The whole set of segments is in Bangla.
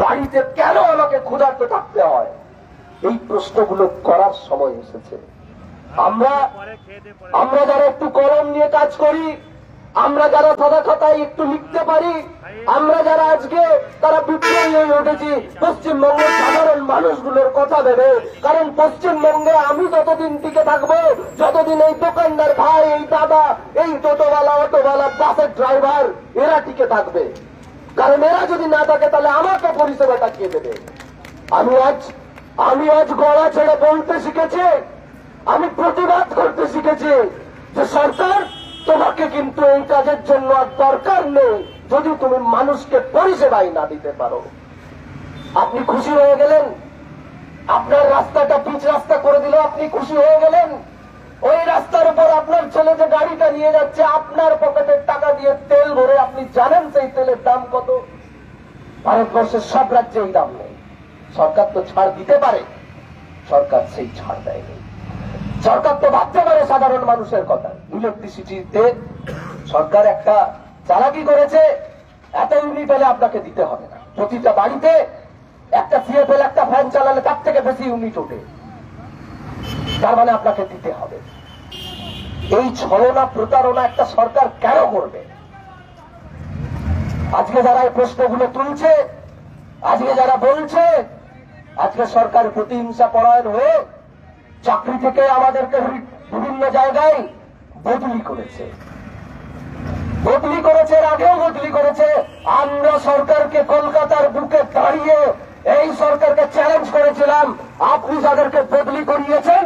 বাড়িতে কেন আমাকে ক্ষুধার্ত থাকতে হয়? এই প্রশ্নগুলো করার সময় এসেছে। আমরা যারা একটু কলম নিয়ে কাজ করি, আমরা যারা সাদা খাতায় একটু লিখতে পারি, আমরা যারা আজকে তারা বিদ্রোহী হয়ে উঠেছি পশ্চিমবঙ্গের সাধারণ মানুষগুলোর কথা ভেবে। কারণ পশ্চিমবঙ্গে আমি যতদিন টিকে থাকবো, যতদিন এই দোকানদার ভাই, এই দাদা, এই টোটোওয়ালা, অটোওয়ালা, বাসের ড্রাইভার এরা টিকে থাকবে। কারণ এরা যদি না থাকে তাহলে আমাকে পরিষেবাটা কে দেবে? আমি আজ গলা ছেড়ে বলতে শিখেছি, আমি প্রতিবাদ করতে শিখেছি যে সরকার তোমাকে কিন্তু এই কাজের জন্য আর দরকার নেই যদি তুমি মানুষকে পরিষেবাই না দিতে পারো। আপনি খুশি হয়ে গেলেন, আপনার রাস্তাটা পিচ রাস্তা করে দিল, আপনি খুশি হয়ে গেলেন। ওই রাস্তার উপর আপনার ছেলে যে গাড়িটা নিয়ে যাচ্ছে আপনার পকেটের টাকা দিয়ে তেল ভরে, আপনি জানেন সেই তেলের দাম কত? ভারতবর্ষের সব রাজ্যে এই দাম নেই। সরকার তো ছাড় দিতে পারে, সরকার সেই ছাড় দেয়নি। সরকার তো ভাবতে পারে সাধারণ মানুষের কথা। ইলেকট্রিসিটিতে সরকার একটা চালাকি করেছে, এত ইউনিট হলে আপনাকে দিতে হবে না। প্রতিটা বাড়িতে একটা সিএফএল একটা ফ্যান চালালে তার থেকে বেশি ইউনিট ওঠে, তার মানে আপনাকে দিতে হবে। এই ছলনা প্রতারণা একটা সরকার কেন করবে? আজকে যারা এই প্রশ্নগুলো তুলছে, আজকে যারা বলছে, আজকে সরকার প্রতিহিংসা পরায়ণ হয়ে চাকরি থেকে আমাদেরকে বিভিন্ন জায়গায় বদলি করেছে, এর আগেও বদলি করেছে। আমরা সরকারকে কলকাতার বুকে দাঁড়িয়ে এই সরকারকে চ্যালেঞ্জ করেছিলাম, আপনি যাদেরকে বদলি করিয়েছেন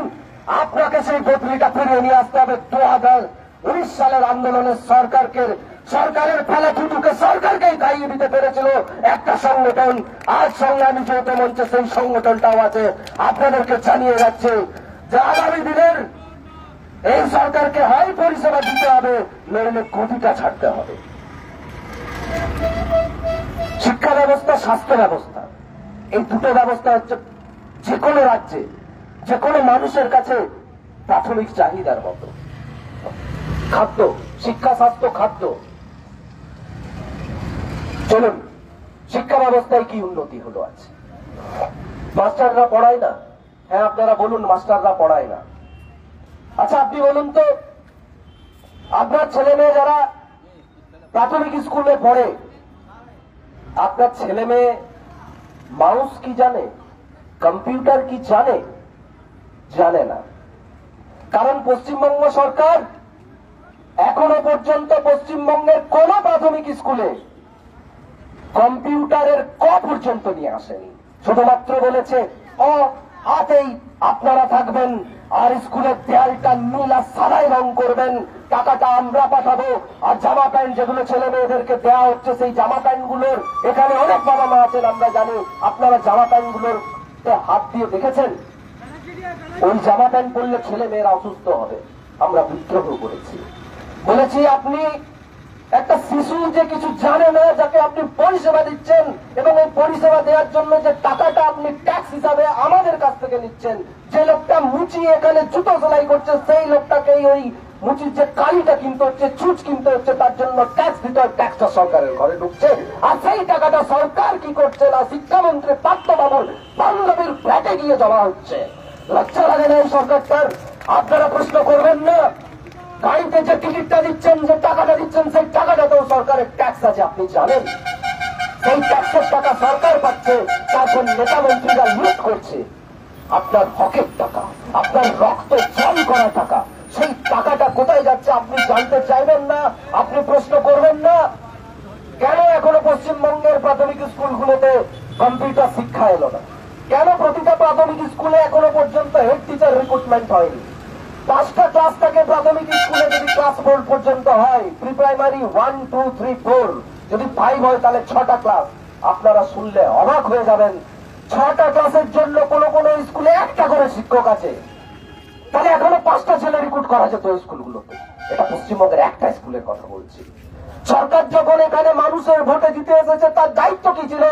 আপনাকে সেই বদলিটা ফিরিয়ে নিয়ে আসতে হবে। 2019 সালের আন্দোলনে সরকারের ফেলা ছুটুকে সরকারকেই খাইয়ে দিতে পেরেছিল একটা সংগঠন। আজ সংগ্রামী যৌথ মঞ্চে সেই সংগঠনটাও আছে। আপনাদেরকে জানিয়ে যাচ্ছে যে আগামী দিনের এই সরকারকে হয় পরিষেবা দিতে হবে, নইলে গদিটা ছাড়তে হবে। শিক্ষা ব্যবস্থা, স্বাস্থ্য ব্যবস্থা, এই দুটো ব্যবস্থা হচ্ছে যে কোনো রাজ্যে যে কোনো মানুষের কাছে প্রাথমিক চাহিদার মতো। খাদ্য, শিক্ষা, স্বাস্থ্য, খাদ্য। চলুন, শিক্ষা ব্যবস্থায় কি উন্নতি হলো? আছে মাস্টাররা পড়ায় না? হ্যাঁ, আপনারা বলুন মাস্টাররা পড়ায় না। আচ্ছা, আপনি বলুন তো, আপনার ছেলে মেয়ে যারা প্রাথমিক স্কুলে পড়ে, আপনার ছেলে মেয়ে মাউস কি জানে, কম্পিউটার কি জানে? জানে না। কারণ পশ্চিমবঙ্গ সরকার এখনো পর্যন্ত পশ্চিমবঙ্গের কোন প্রাথমিক স্কুলে কম্পিউটারের ক পর্যন্ত নিয়ে আসেনি। শুধুমাত্র বলেছে অ হাতেই আপনারা থাকবেন, আর স্কুলের দেয়ালটা নীল আর সাদাই রং করবেন, টাকাটা আমরা পাঠাবো। আর জামা প্যান্ট যেগুলো ছেলে মেয়েদেরকে দেওয়া হচ্ছে, সেই জামা প্যান্ট গুলোর, এখানে অনেক বাবা মা আছেন আমরা জানি, আপনারা জামা প্যান্ট গুলোর হাত দিয়ে দেখেছেন? ওই জামা প্যান্ট পরলে ছেলে মেয়েরা অসুস্থ হবে। আমরা বিদ্রোহ করেছি, বলেছি আপনি একটা শিশু যে কিছু জানে না, যাকে আপনি পরিষেবা দিচ্ছেন, এবং এই পরিষেবা দেওয়ার জন্য যে টাকাটা আপনি ট্যাক্স হিসাবে আমাদের কাছ থেকে নিচ্ছেন, যে লোকটা মুচি এখানে জুতো সেলাই করছে, সেই লোকটাকেই ওই মুচির যে কালিটা কিনতে হচ্ছে, ছুঁচ কিনতে হচ্ছে, তার জন্য ট্যাক্স দিতে হয়। ট্যাক্সটা সরকারের ঘরে ঢুকছে, আর সেই টাকাটা সরকার কি করছে না, শিক্ষামন্ত্রী পার্থবাবুর বান্ধবীর ফ্ল্যাটে গিয়ে জমা হচ্ছে। লজ্জা লাগে না এই সরকারটার? আপনারা প্রশ্ন করবেন না? গাড়িতে যে টিকিটটা দিচ্ছেন, যে টাকাটা দিচ্ছেন, সেই টাকাটাতেও সরকারের ট্যাক্স আছে, আপনি জানেন? সেই ট্যাক্সের টাকা সরকার পাচ্ছে, তারপর নেতা মন্ত্রীরা লুট করছে। আপনার হকের টাকা, আপনার রক্ত জল করা টাকা, সেই টাকাটা কোথায় যাচ্ছে আপনি জানতে চাইবেন না? আপনি প্রশ্ন করবেন না? কেন এখনো পশ্চিমবঙ্গের প্রাথমিক স্কুলগুলোতে কম্পিউটার শিক্ষা এলো না? কেন প্রতিটা প্রাথমিক স্কুলে এখনো পর্যন্ত হেড টিচার রিক্রুটমেন্ট হয়নি? 5টা ক্লাস থেকে প্রাথমিক স্কুলে যদি ক্লাস 4 পর্যন্ত হয়, প্রি প্রাইমারি 1, 2, 3, 4, যদি 5 হয় তাহলে 6টা ক্লাস। আপনারা শুনলে অবাক হয়ে যাবেন, 6টা ক্লাসের জন্য কোন কোন স্কুলে একটা করে শিক্ষক আছে। তাহলে এখনো 5টা ছেলে রিক্রুট করা যেত স্কুলগুলোতে। এটা পশ্চিমবঙ্গের একটা স্কুলের কথা বলছি। সরকার যখন এখানে মানুষের ভোটে জিতে এসেছে, তার দায়িত্ব কি ছিল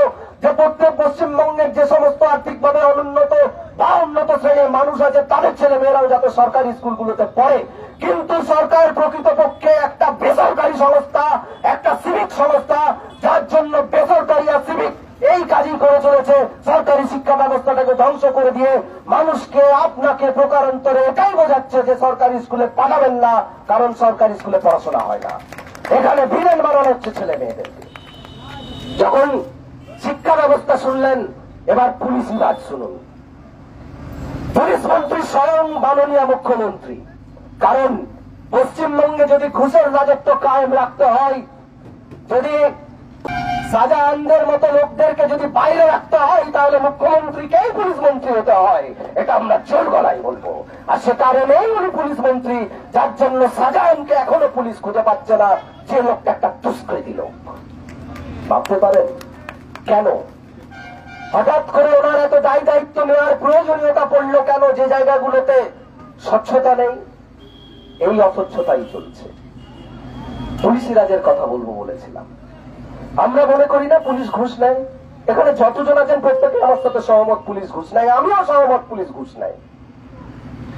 যে প্রত্যেক পশ্চিমবঙ্গের যে সমস্ত আর্থিকভাবে অনুন্নত বা উন্নত শ্রেণীর মানুষ আছে, তাদের ছেলে মেয়েরাও যাতে সরকারি স্কুলগুলোতে পড়ে। কিন্তু সরকার প্রকৃতপক্ষে একটা বেসরকারি সংস্থা, একটা সিভিক সংস্থা, যার জন্য বেসরকারি আর সিভিক এই চলেছে সরকারি শিক্ষা ব্যবস্থাটাকে ধ্বংস করে দিয়ে মানুষকে আপনাকে প্রকারান্তরে এটাই বোঝাচ্ছে যে সরকারি স্কুলে পাঠাবেন না, কারণ সরকারি স্কুলে পড়াশোনা হয় না। এখানে ভিলেন বানানো হচ্ছে ছেলে মেয়েদেরকে। যখন শিক্ষা ব্যবস্থা শুনলেন, এবার পুলিশ বিভাগ শুনুন। পুলিশ মন্ত্রী স্বয়ং মাননীয় মুখ্যমন্ত্রী। কারণ পশ্চিমবঙ্গে যদি ঘুষের রাজত্ব কায়েম রাখতে হয়, যদি শাহজাহানদের মতো লোকদেরকে যদি বাইরে রাখতে হয়, তাহলে মুখ্যমন্ত্রীকেই পুলিশ মন্ত্রী হতে হয়। এটা আমরা জোর গলায় বলবো। আর সে কারণেই উনি পুলিশ মন্ত্রী, যার জন্য শাহজাহানকে এখনো পুলিশ খুঁজে পাচ্ছে না, যে লোকটা একটা দুষ্কৃতী লোক। ভাবতে পারেন কেন হঠাৎ করে ওনার এত দায়িত্ব নেওয়ার প্রয়োজনীয়তা পড়লো কেন? যে জায়গাগুলোতে স্বচ্ছতা নেই, এই অস্বচ্ছতাই চলছে। পুলিশি রাজের কথা বলবো বলেছিলাম। আমরা মনে করি না পুলিশ ঘুষ নেয়। এখানে যতজন আছেন প্রত্যেকে আমার সাথে সহমত, পুলিশ ঘুষ নেয়। আমিও সহমত, পুলিশ ঘুষ নেয়।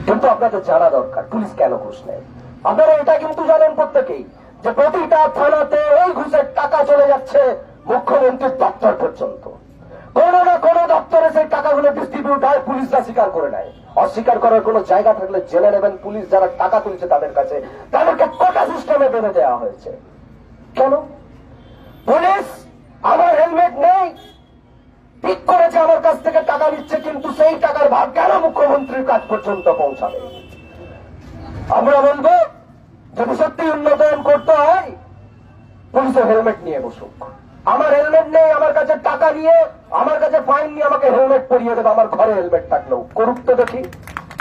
কিন্তু আপনাদের জানা দরকার পুলিশ কেন ঘুষ নেয়। আপনারা এটা কিন্তু জানেন প্রত্যেকেই যে প্রতিটা থানাতে ওই ঘুষের টাকা চলে যাচ্ছে মুখ্যমন্ত্রীর দপ্তর পর্যন্ত। কোন না কোন দপ্তরে সেই টাকাগুলো ডিস্ট্রিবিউট হয়, পুলিশরা স্বীকার করে নেয়। অস্বীকার করার কোন জায়গা থাকলে জেনে নেবেন, পুলিশ যারা টাকা তুলছে তাদের কাছে, তাদেরকে কোটা সিস্টেমে বেঁধে দেওয়া হয়েছে। কেন? পুলিশ আমার হেলমেট নেই, ঠিক করেছে আমার কাছ থেকে টাকা নিচ্ছে, কিন্তু সেই টাকার ভাগ কেন মুখ্যমন্ত্রীর কাছ পর্যন্ত পৌঁছাবে? আমরা বলবো যদি সত্যি উন্নয়ন করতে হয়, পুলিশের হেলমেট নিয়ে বসুক। আমার হেলমেট নেই, আমার কাছে টাকা নিয়ে, আমার কাছে ফাইন নিয়ে আমাকে হেলমেট পরিয়ে দেবে, আমার ঘরে হেলমেট থাকলেও করুক তো দেখি।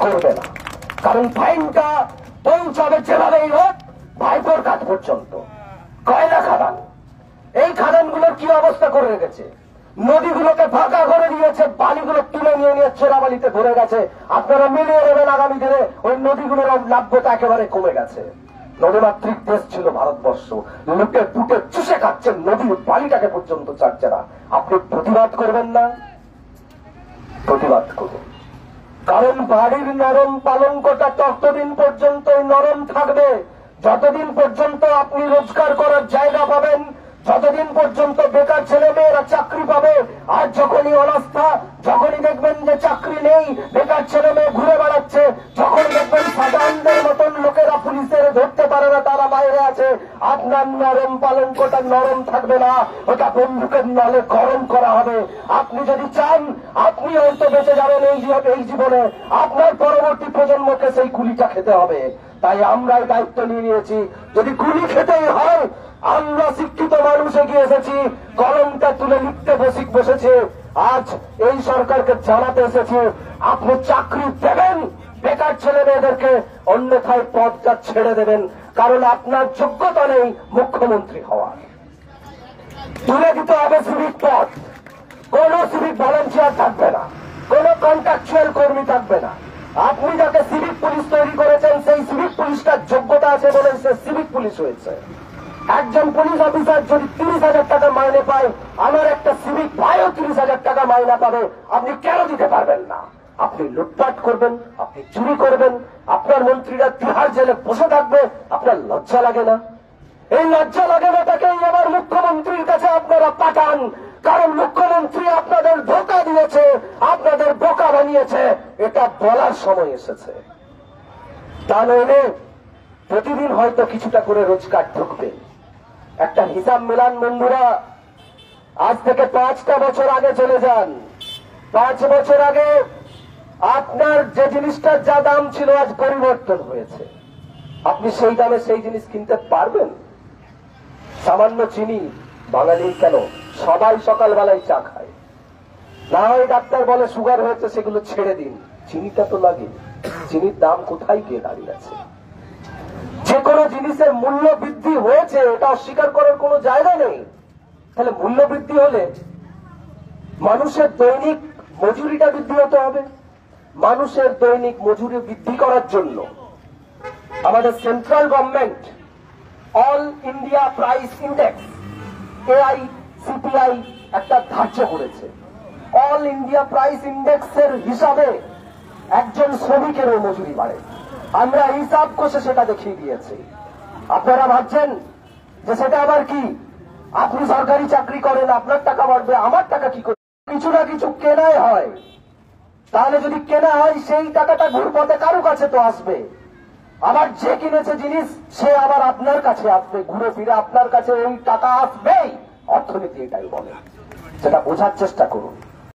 করবে না, কারণ ফাইনটা পৌঁছাবে যেভাবেই হোক ভাইপোর কাছ পর্যন্ত। কয়লা খাদান, এই খাদানগুলোর কি অবস্থা করে রেখেছে? নদীগুলোকে ফাঁকা করে দিয়েছে, বালিগুলো তুলে নিয়ে নিয়ে চোরাবালিতে ধরে গেছে। আপনারা মিলিয়ে নেবেন আগামী দিনে ওই নদীগুলোর লাভ্যতা একেবারে কমে গেছে। নদীমাতৃক দেশ ছিল ভারতবর্ষ, লুটে পুটে চুষে খাচ্ছেন নদীর বালিটাকে পর্যন্ত চাচ্ছে না। আপনি প্রতিবাদ করবেন না? প্রতিবাদ করুন, কারণ বাড়ির নরম পালঙ্কটা ততদিন পর্যন্তই নরম থাকবে যতদিন পর্যন্ত আপনি রোজগার করার জায়গা পাবেন, যতদিন পর্যন্ত বেকার ছেলে মেয়েরা চাকরি পাবে। আর যখনই অনাস্থা, যখনই দেখবেন যে চাকরি নেই, বেকার ছেলে মেয়ে ঘুরে বেড়াচ্ছে, যখন দেখবেন সাধারণদের মতন লোকেরা পুলিশের ধরতে পারে না, তারা বাইরে আছে, আপনার নরম পালঙ্কটা নরম থাকবে না, ওটা বন্দুকের নলে গরম করা হবে। আপনি যদি চান আপনি হয়তো বেঁচে যাবেন এই জীবনে, আপনার পরবর্তী প্রজন্মকে সেই গুলিটা খেতে হবে। তাই আমরাই দায়িত্ব নিয়ে নিয়েছি, যদি গুলি খেতেই হয়, আমরা শিক্ষিত মানুষ এগিয়ে এসেছি, কলমটা তুলে লিখতে বসেছে। আজ এই সরকারকে জানাতে এসেছি, আপনি চাকরি দেবেন বেকার ছেলে মেয়েদেরকে, অন্যথায় পদটা ছেড়ে দেবেন, কারণ আপনার যোগ্যতা নেই মুখ্যমন্ত্রী হওয়ার। তুলে দিতে হবে সিভিক পদ, কোন সিভিক ভলান্টিয়ার থাকবে না, কোন কন্ট্রাকচুয়াল কর্মী থাকবে না। আপনি যাকে সিভিক পুলিশ তৈরি করেছেন, সেই সিভিক পুলিশটার যোগ্যতা আছে বলে সে সিভিক পুলিশ হয়েছে। একজন পুলিশ অফিসার যদি 30,000 টাকা মাইনে পায়, আমার একটা সিভিক ভাইও 30,000 টাকা মাইনা পাবে, আপনি কেন দিতে পারবেন না? আপনি লুটপাট করবেন, আপনি চুরি করবেন, আপনার মন্ত্রীরা তিহার জেলে বসে থাকবে, আপনার লজ্জা লাগে না? এই লজ্জা লাগে না, তাকেই আবার মুখ্যমন্ত্রীর কাছে আপনারা পাঠান, কারণ মুখ্যমন্ত্রী আপনাদের ধোঁকা দিয়েছে, আপনাদের বোকা বানিয়েছে, এটা বলার সময় এসেছে। তা নইলে প্রতিদিন হয়তো কিছুটা করে রোজগার ঢুকবে। একটা হিসাব মেলান বন্ধুরা, আজ থেকে 5টা বছর আগে চলে যান। 5 বছর আগে আপনার যে জিনিসটার যা দাম ছিল আজ পরিবর্তন হয়েছে। আপনি সেই দামে সেই জিনিস কিনতে পারবেন? সামান্য চিনি, বাঙালি কেন সবাই সকালবেলায় চা খায়, না হয় ডাক্তার বলে সুগার হয়েছে, সেগুলো ছেড়ে দিন, চিনিটা তো লাগে। চিনির দাম কোথায় গিয়ে দাঁড়িয়ে আছে? যে কোনো জিনিসের মূল্য বৃদ্ধি হয়েছে, এটা অস্বীকার করার কোনো জায়গা নেই। তাহলে মূল্য বৃদ্ধি হলে মানুষের দৈনিক মজুরিটা বৃদ্ধি হতে হবে। মানুষের দৈনিক মজুরি বৃদ্ধি করার জন্য আমাদের central government all India price index AICPI একটা ধার্য করেছে। অল ইন্ডিয়া প্রাইস ইন্ডেক্সের হিসাবে একজন শ্রমিকেরও মজুরি বাড়ে। আমরা হিসাব কষে সেটা দেখিয়ে দিয়েছি। আপনারা ভাবছেন যে সেটা আবার কি? আপনি সরকারি চাকরি করেন, আপনার টাকা বাড়বে, আমার টাকা কি করে কিছু না কিছু কেনাই হয়, তাহলে যদি কেনা হয় সেই টাকাটা ঘুরপথে কারো কাছে তো আসবে। আবার যে কিনেছে জিনিস সে আবার আপনার কাছে আসবে, ঘুরে ফিরে আপনার কাছে ওই টাকা আসবেই। অর্থনীতি এটাই বলে, সেটা বোঝার চেষ্টা করুন।